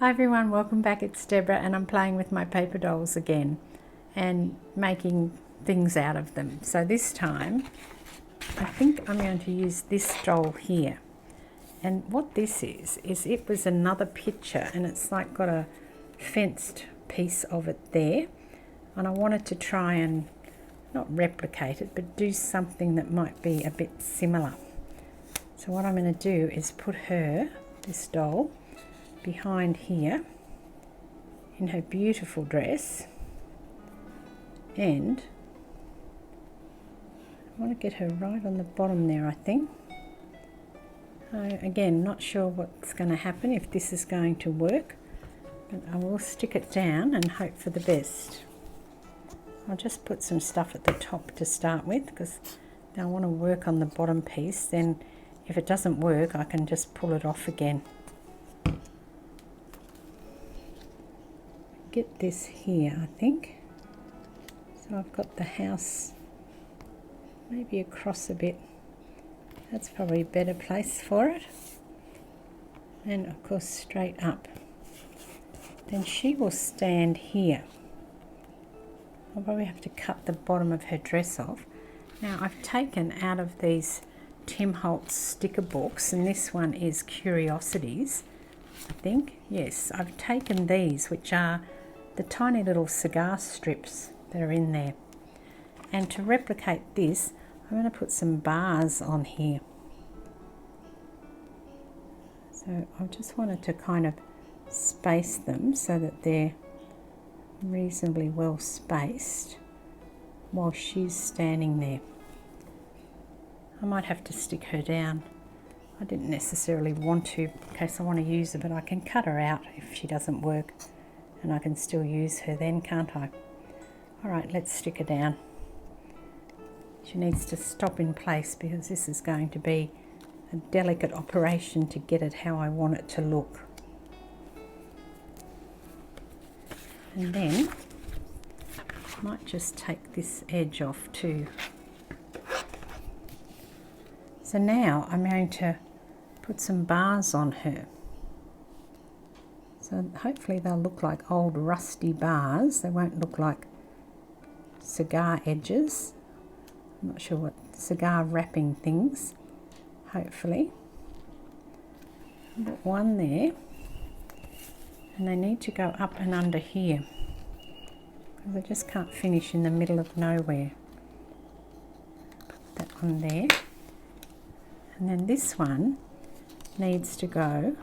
Hi everyone, welcome back. It's Deborah and I'm playing with my paper dolls again and making things out of them. So this time I think I'm going to use this doll here. And what this is it was another picture and it's like got a fenced piece of it there. And I wanted to try and not replicate it but do something that might be a bit similar. So what I'm going to do is put her, this doll, behind here in her beautiful dress, and I want to get her right on the bottom there, I think. Again, not sure what's going to happen, if this is going to work, but I will stick it down and hope for the best. I'll just put some stuff at the top to start with because I want to work on the bottom piece. Then if it doesn't work I can just pull it off again. Get this here, I think. So I've got the house maybe across a bit. That's probably a better place for it. And of course straight up. Then she will stand here. I'll probably have to cut the bottom of her dress off. Now I've taken out of these Tim Holtz sticker books, and this one is Curiosities, I think. Yes, I've taken these, which are the tiny little cigar strips that are in there. And to replicate this, I'm going to put some bars on here. So I just wanted to kind of space them so that they're reasonably well spaced while she's standing there. I might have to stick her down. I didn't necessarily want to in case I want to use her, but I can cut her out if she doesn't work. And I can still use her then, can't I? Alright, let's stick her down. She needs to stop in place because this is going to be a delicate operation to get it how I want it to look. And then I might just take this edge off too. So now I'm going to put some bars on her. So hopefully they'll look like old rusty bars. They won't look like cigar edges. I'm not sure what cigar wrapping things. Hopefully. I've got one there. And they need to go up and under here. Because I just can't finish in the middle of nowhere. Put that on there. And then this one needs to go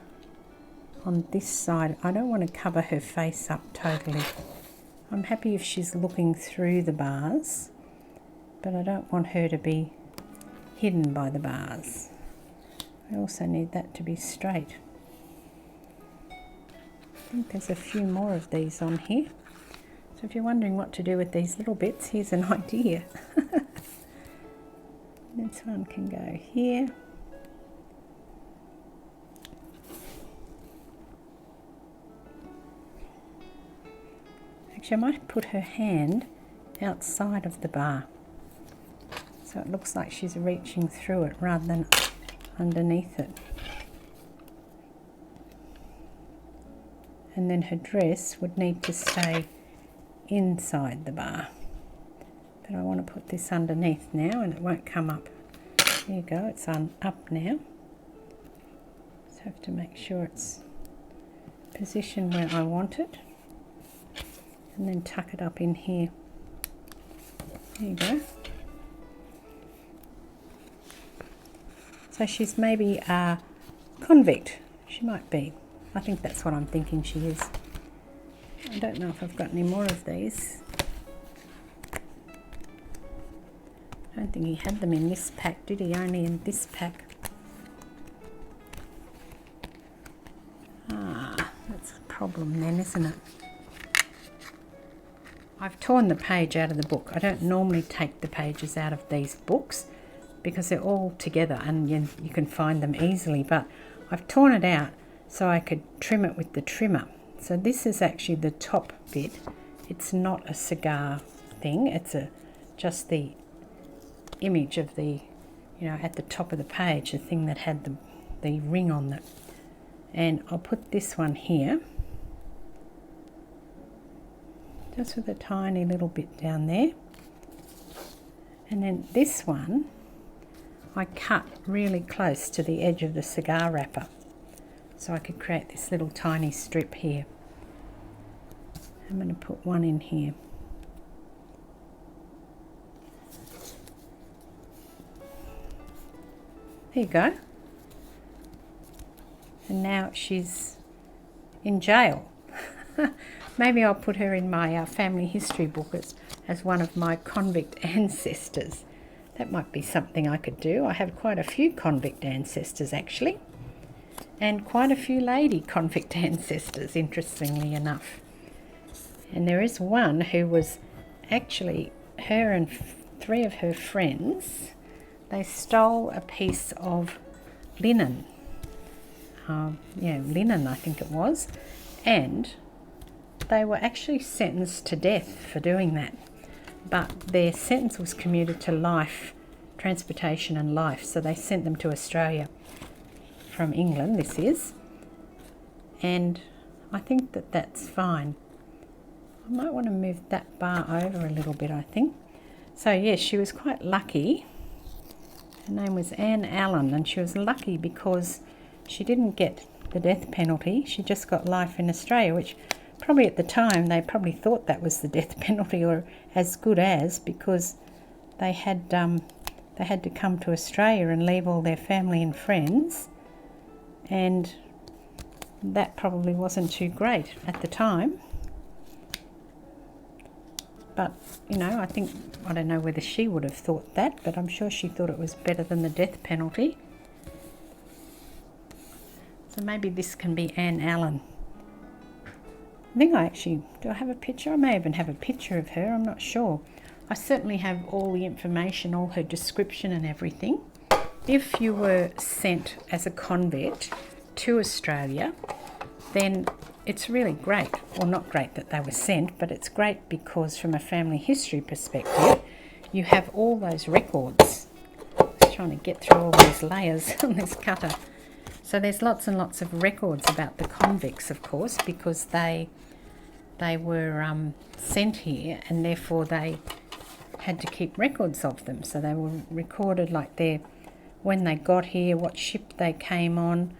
on this side. I don't want to cover her face up totally. I'm happy if she's looking through the bars, but I don't want her to be hidden by the bars. I also need that to be straight. I think there's a few more of these on here. So if you're wondering what to do with these little bits, here's an idea. This one can go here. Actually, I might put her hand outside of the bar so it looks like she's reaching through it rather than underneath it. And then her dress would need to stay inside the bar. But I want to put this underneath now and it won't come up. There you go, it's up now. Just have to make sure it's positioned where I want it. And then tuck it up in here. There you go. So she's maybe a convict. She might be. I think that's what I'm thinking she is. I don't know if I've got any more of these. I don't think he had them in this pack, did he? Only in this pack. Ah, that's a problem then, isn't it? I've torn the page out of the book. I don't normally take the pages out of these books because they're all together and you can find them easily, but I've torn it out so I could trim it with the trimmer. So this is actually the top bit. It's not a cigar thing. It's just the image of the, at the top of the page, the thing that had the ring on it. And I'll put this one here just with a tiny little bit down there. And then this one I cut really close to the edge of the cigar wrapper, so I could create this little tiny strip here. I'm going to put one in here. There you go. And now she's in jail. Maybe I'll put her in my family history book as one of my convict ancestors. That might be something I could do. I have quite a few convict ancestors actually, and quite a few lady convict ancestors, interestingly enough. And there is one who was actually, her and three of her friends, they stole a piece of linen. Linen I think it was, and they were actually sentenced to death for doing that. But their sentence was commuted to life, transportation and life, so they sent them to Australia from England, this is. And I think that that's fine. I might want to move that bar over a little bit, I think. So yes, she was quite lucky. Her name was Anne Allen, and she was lucky because she didn't get the death penalty. She just got life in Australia, which probably at the time they probably thought that was the death penalty, or as good as, because they had to come to Australia and leave all their family and friends, and that probably wasn't too great at the time. But you know, I don't know whether she would have thought that, but I'm sure she thought it was better than the death penalty. So maybe this can be Anne Allen. I think do I have a picture? I may even have a picture of her, I'm not sure. I certainly have all the information, all her description and everything. If you were sent as a convict to Australia, then it's really great, or not great that they were sent, but it's great because from a family history perspective, you have all those records. Just trying to get through all these layers on this cutter. So there's lots and lots of records about the convicts, of course, because they were sent here, and therefore they had to keep records of them. So they were recorded like when they got here, what ship they came on.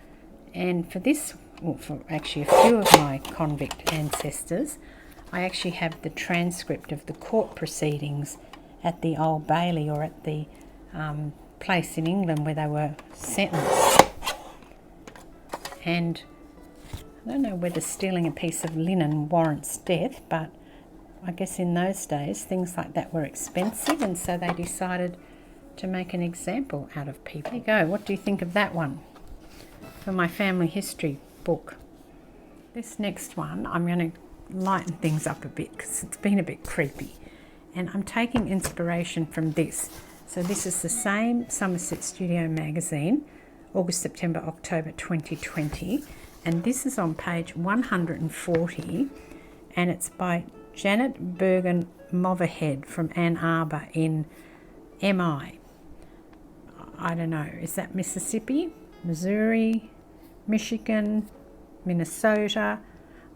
And for this, well, for actually a few of my convict ancestors, I actually have the transcript of the court proceedings at the Old Bailey, or at the place in England where they were sentenced. And I don't know whether stealing a piece of linen warrants death, but I guess in those days things like that were expensive, and so they decided to make an example out of people. There you go. What do you think of that one for my family history book? This next one, I'm going to lighten things up a bit because it's been a bit creepy, and I'm taking inspiration from this. So this is the same Somerset Studio magazine, August, September, October 2020, and this is on page 140, and it's by Janet Bergen Motherhead from Ann Arbor in MI. I don't know, is that Mississippi, Missouri, Michigan, Minnesota?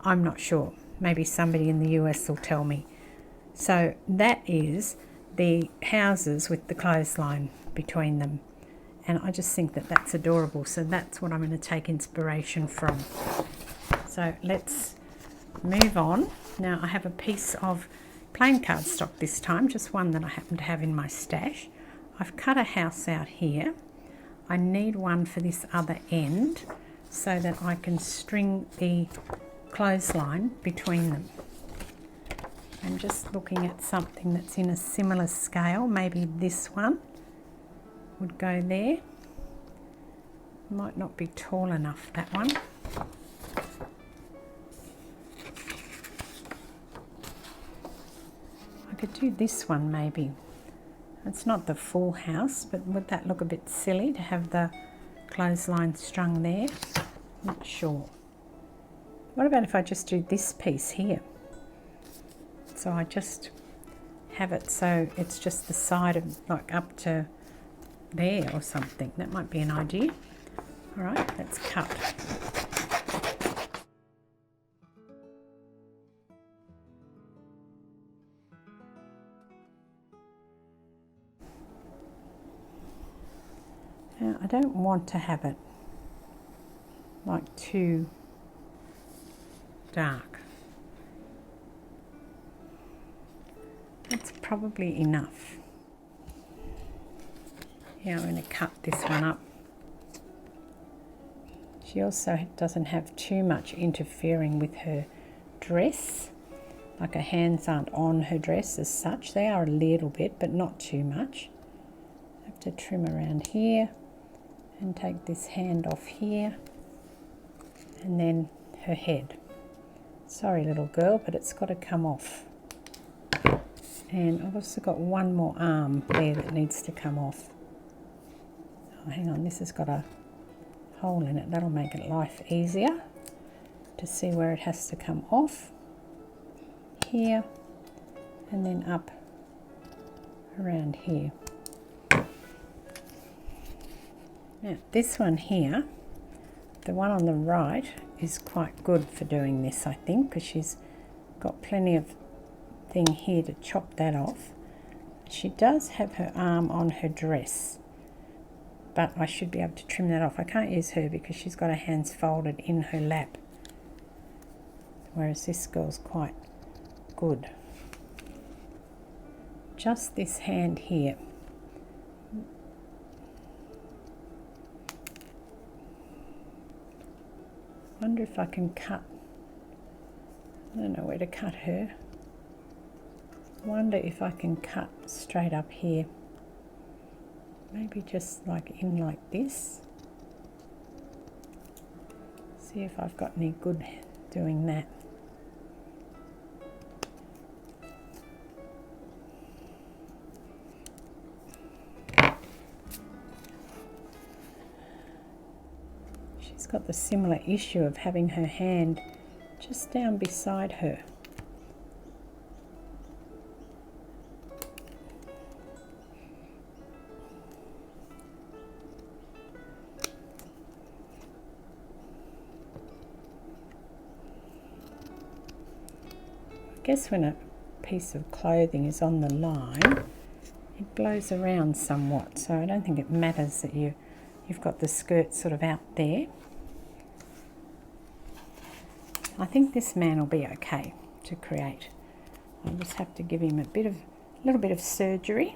I'm not sure. Maybe somebody in the US will tell me. So that is the houses with the clothesline between them. And I just think that that's adorable. So that's what I'm going to take inspiration from. So let's move on. Now I have a piece of plain cardstock this time, just one that I happen to have in my stash. I've cut a house out here. I need one for this other end so that I can string the clothesline between them. I'm just looking at something that's in a similar scale. Maybe this one would go there. Might not be tall enough, that one. I could do this one maybe. It's not the full house, but would that look a bit silly to have the clothesline strung there? Not sure. What about if I just do this piece here? So I just have it so it's just the side of, like, up to there or something. That might be an idea. All right, let's cut. I don't want to have it like too dark. That's probably enough. Yeah, I'm going to cut this one up. She also doesn't have too much interfering with her dress. Like her hands aren't on her dress as such. They are a little bit, but not too much. I have to trim around here and take this hand off here. And then her head. Sorry, little girl, but it's got to come off. And I've also got one more arm there that needs to come off. Oh, hang on, this has got a hole in it. That'll make it life easier to see where it has to come off. Here, and then up around here. Now, this one here, the one on the right, is quite good for doing this, I think, because she's got plenty of thing here to chop that off. She does have her arm on her dress, but I should be able to trim that off. I can't use her because she's got her hands folded in her lap, whereas this girl's quite good. Just this hand here. Wonder if I can cut. I don't know where to cut her. Wonder if I can cut straight up here. Maybe just like in like this. See if I've got any good doing that. She's got the similar issue of having her hand just down beside her. I guess when a piece of clothing is on the line, it blows around somewhat, so I don't think it matters that you've got the skirt sort of out there. I think this man will be okay to create. I'll just have to give him a little bit of surgery.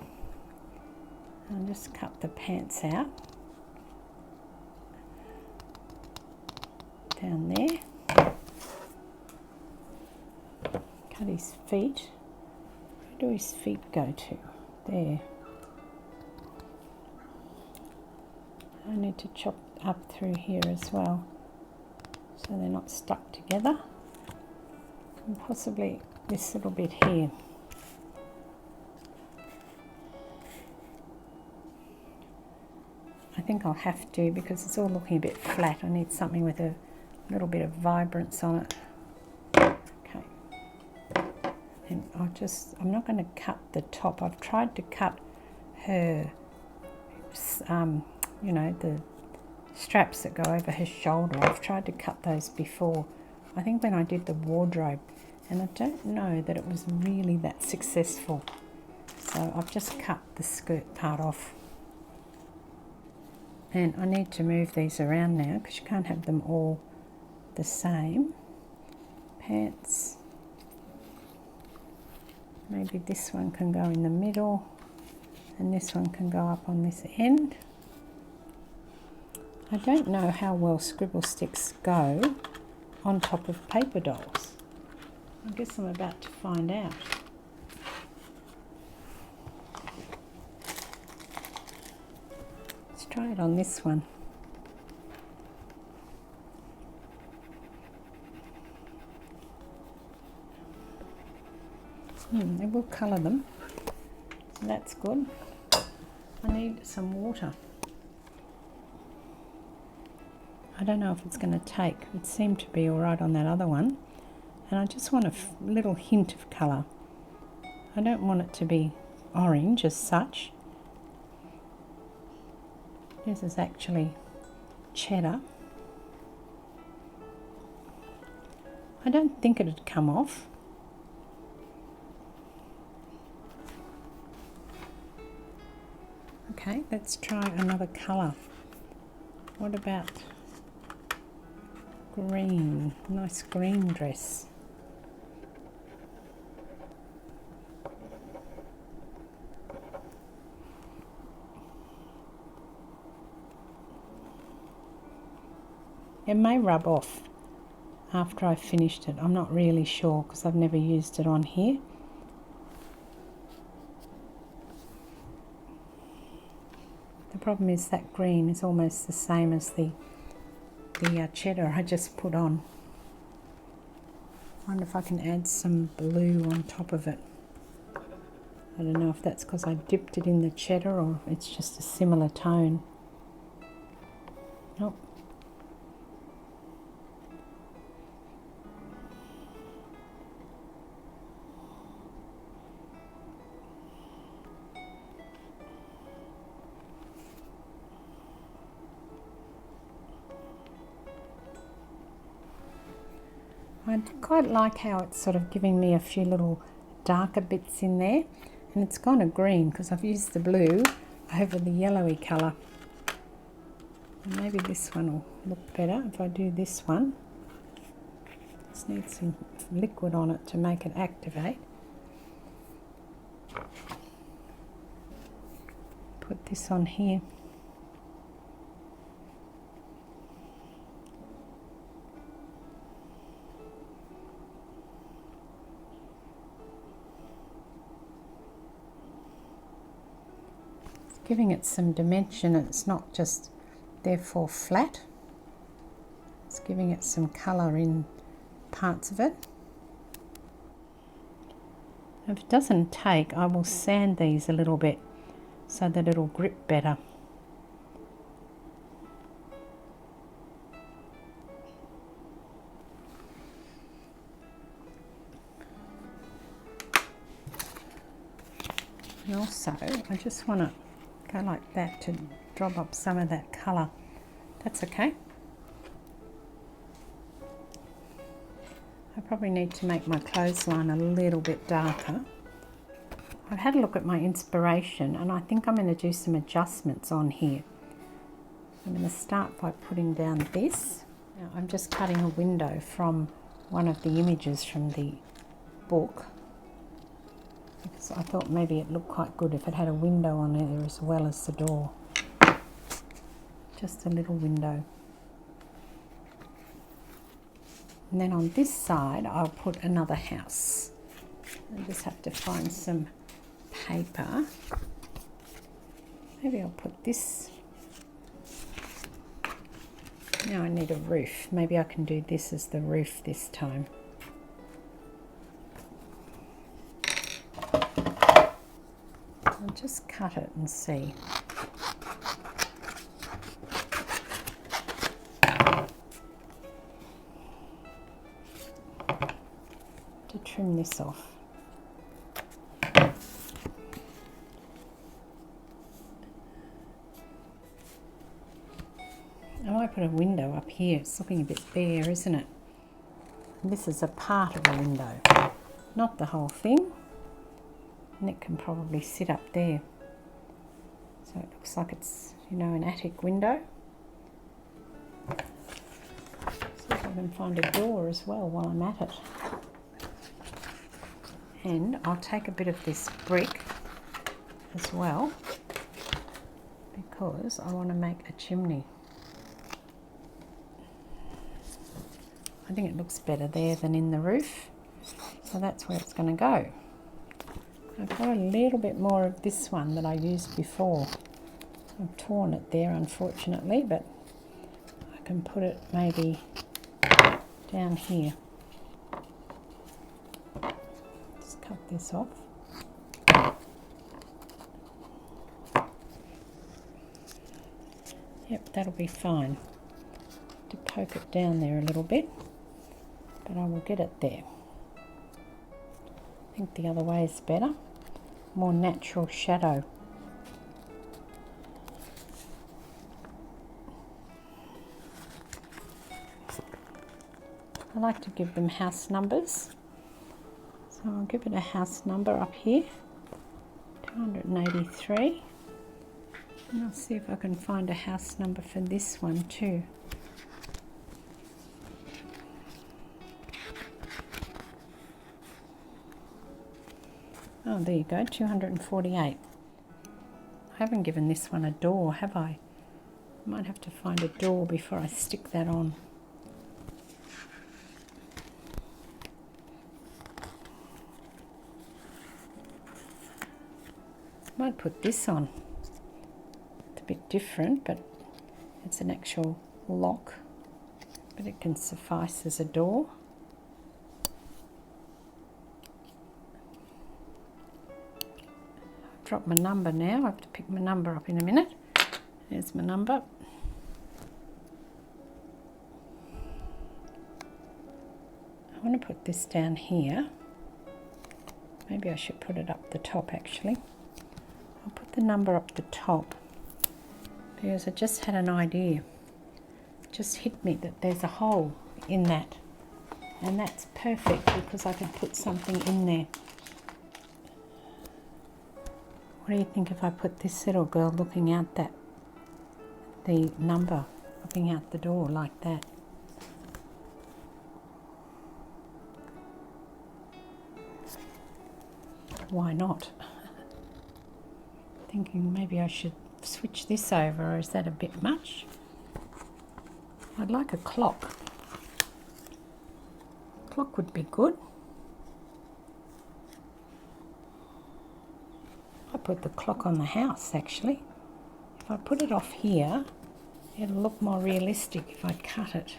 I'll just cut the pants out down there. Cut his feet. Where do his feet go to? There. I need to chop up through here as well, so they're not stuck together. And possibly this little bit here. I think I'll have to, because it's all looking a bit flat. I need something with a little bit of vibrance on it. Okay. And I'm not going to cut the top. I've tried to cut her, you know, the straps that go over her shoulder. I've tried to cut those before. I think when I did the wardrobe, and I don't know that it was really that successful. So I've just cut the skirt part off. And I need to move these around now because you can't have them all the same. Pants. Maybe this one can go in the middle and this one can go up on this end. I don't know how well scribble sticks go on top of paper dolls. I guess I'm about to find out. Let's try it on this one. It will colour them, so that's good. I need some water. I don't know if it's going to take. It seemed to be alright on that other one. And I just want a little hint of colour. I don't want it to be orange as such. This is actually cheddar. I don't think it'd come off. Okay, let's try another colour. What about green? Nice green dress. It may rub off after I've finished it. I'm not really sure because I've never used it on here. The problem is that green is almost the same as the cheddar I just put on. I wonder if I can add some blue on top of it. I don't know if that's because I dipped it in the cheddar or it's just a similar tone. Nope. I quite like how it's sort of giving me a few little darker bits in there, and it's gone a green because I've used the blue over the yellowy colour. And maybe this one will look better if I do this one. Just need some liquid on it to make it activate. Put this on here. Giving it some dimension, and it's not just therefore flat. It's giving it some colour in parts of it. If it doesn't take, I will sand these a little bit so that it'll grip better. And also, I just want to go like that to drop up some of that colour. That's okay. I probably need to make my clothesline a little bit darker. I've had a look at my inspiration and I think I'm going to do some adjustments on here. I'm going to start by putting down this. Now I'm just cutting a window from one of the images from the book, because I thought maybe it looked quite good if it had a window on there as well as the door. Just a little window. And then on this side I'll put another house. I just have to find some paper. Maybe I'll put this. Now I need a roof. Maybe I can do this as the roof this time. I'll just cut it and see. To trim this off. I might put a window up here. It's looking a bit bare, isn't it? And this is a part of a window, not the whole thing. And it can probably sit up there. So it looks like it's, you know, an attic window. See if I can find a door as well while I'm at it. And I'll take a bit of this brick as well, because I want to make a chimney. I think it looks better there than in the roof, so that's where it's going to go. I've got a little bit more of this one that I used before. I've torn it there unfortunately, but I can put it maybe down here. Just cut this off. Yep, that'll be fine. To poke it down there a little bit, but I will get it there. I think the other way is better. More natural shadow. I like to give them house numbers, so I'll give it a house number up here, 283. And I'll see if I can find a house number for this one too. Oh, there you go, 248. I haven't given this one a door, have I? Might have to find a door before I stick that on. Might put this on. It's a bit different, but it's an actual lock, but it can suffice as a door. I've dropped my number now. I have to pick my number up in a minute. There's my number. I want to put this down here. Maybe I should put it up the top actually. I'll put the number up the top because I just had an idea. It just hit me that there's a hole in that, and that's perfect because I could put something in there. What do you think if I put this little girl looking out the number, looking out the door like that? Why not? Thinking maybe I should switch this over, or is that a bit much? I'd like a clock. Clock would be good. I put the clock on the house actually. If I put it off here, it'll look more realistic if I cut it.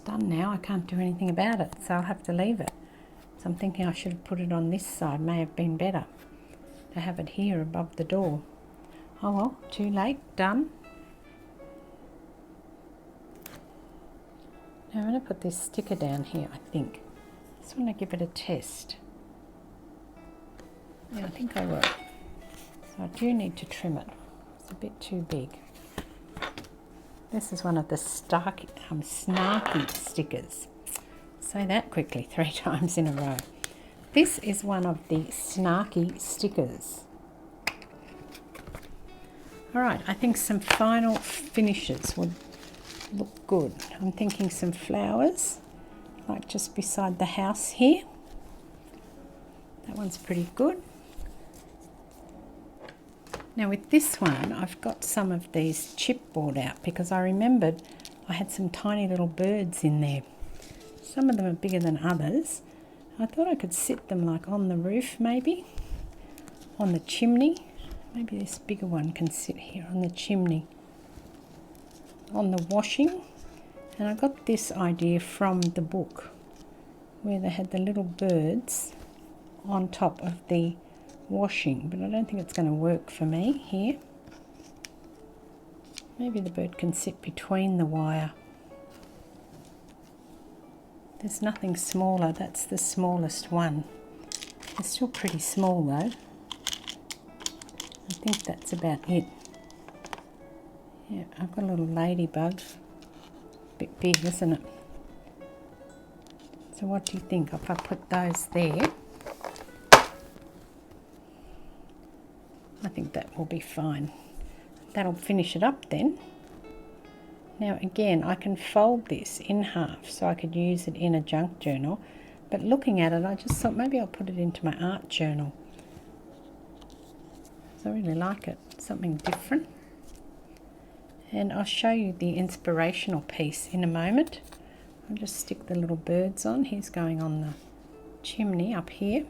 Done now. I can't do anything about it, so I'll have to leave it. So I'm thinking I should have put it on this side. May have been better to have it here above the door. Oh well, too late. Done. Now I'm going to put this sticker down here, I think. Just want to give it a test. Yeah, I think I will. So I do need to trim it. It's a bit too big. This is one of the snarky stickers. Say that quickly 3 times in a row. This is one of the snarky stickers. Alright, I think some final finishes would look good. I'm thinking some flowers, like just beside the house here. That one's pretty good. Now with this one, I've got some of these chipboard out because I remembered I had some tiny little birds in there. Some of them are bigger than others. I thought I could sit them like on the roof maybe, on the chimney. Maybe this bigger one can sit here on the chimney, on the washing. And I got this idea from the book where they had the little birds on top of the washing, but I don't think it's going to work for me here. Maybe the bird can sit between the wire. There's nothing smaller. That's the smallest one. It's still pretty small though. I think that's about it. Yeah, I've got a little ladybug. Bit big, isn't it? So what do you think if I put those there? I think that will be fine. That'll finish it up then. Now again, I can fold this in half so I could use it in a junk journal, but looking at it I just thought maybe I'll put it into my art journal. So I really like it, something different. And I'll show you the inspirational piece in a moment. I'll just stick the little birds on. He's going on the chimney up here.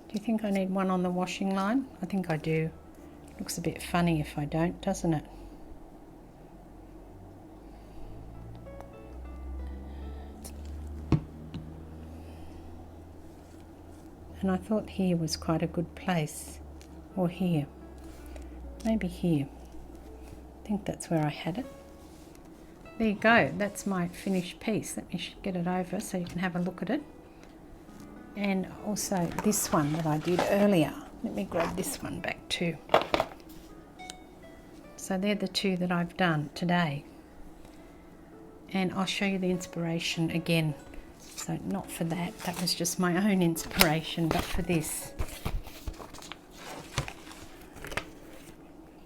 Do you think I need one on the washing line? I think I do. Looks a bit funny if I don't, doesn't it? And I thought here was quite a good place. Or here. Maybe here. I think that's where I had it. There you go. That's my finished piece. Let me get it over so you can have a look at it. And also this one that I did earlier. Let me grab this one back too. So they're the two that I've done today. And I'll show you the inspiration again. So not for that, that was just my own inspiration, but for this.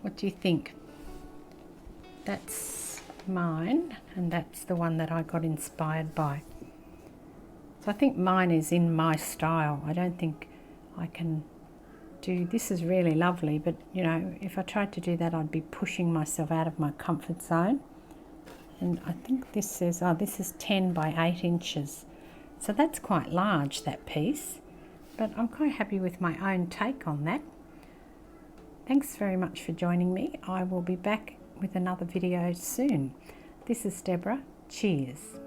What do you think? That's mine, and that's the one that I got inspired by. So I think mine is in my style. I don't think I can do, this is really lovely, but you know, if I tried to do that, I'd be pushing myself out of my comfort zone. And I think this says, oh, this is 10 by 8 inches. So that's quite large, that piece, but I'm quite happy with my own take on that. Thanks very much for joining me. I will be back with another video soon. This is Deborah. Cheers.